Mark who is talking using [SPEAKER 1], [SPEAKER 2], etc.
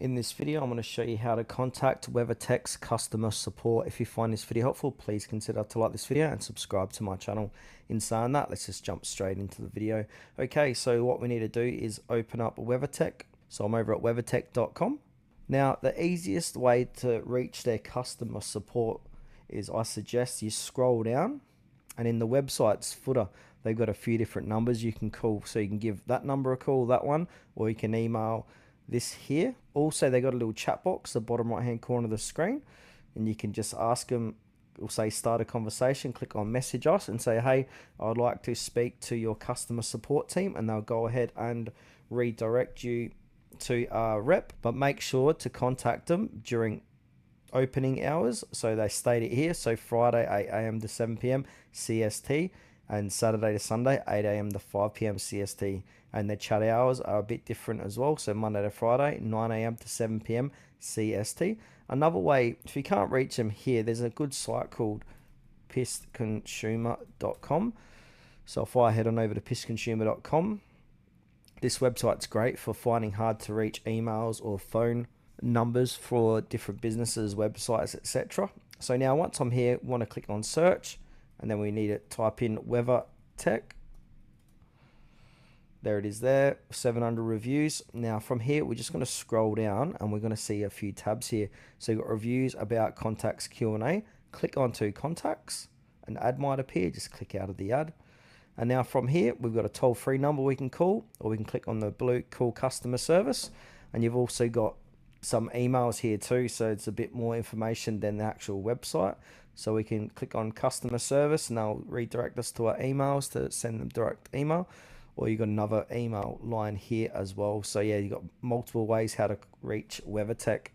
[SPEAKER 1] In this video, I'm going to show you how to contact Weathertech's customer support. If you find this video helpful, please consider to like this video and subscribe to my channel. In saying that, let's just jump straight into the video. Okay, so what we need to do is open up Weathertech. So I'm over at weathertech.com. Now, the easiest way to reach their customer support is I suggest you scroll down, and in the website's footer, they've got a few different numbers you can call. So you can give that number a call, that one, or you can email this here. Also, they got a little chat box, the bottom right hand corner of the screen, and you can just ask them, or say start a conversation, click on message us and say, hey, I'd like to speak to your customer support team, and they'll go ahead and redirect you to a rep. But make sure to contact them during opening hours. So they state it here, so Friday 8 a.m. to 7 p.m. CST, and Saturday to Sunday 8 a.m. to 5 p.m. CST, and their chat hours are a bit different as well. So Monday to Friday 9 a.m. to 7 p.m. CST. Another way, if you can't reach them here, there's a good site called pissconsumer.com. So if I head on over to pissconsumer.com, this website's great for finding hard to reach emails or phone numbers for different businesses, websites, etc. So now once I'm here, I want to click on search, and then we need to type in Weathertech. There it is there, 700 reviews. Now from here, we're just going to scroll down and we're going to see a few tabs here. So you've got reviews, about, contacts, Q&A. Click onto contacts, an ad might appear, just click out of the ad. And now from here, we've got a toll-free number we can call, or we can click on the blue call customer service. And you've also got some emails here too, so it's a bit more information than the actual website. So we can click on customer service and they'll redirect us to our emails to send them direct email, or you got another email line here as well. So yeah, you got multiple ways how to reach Weathertech.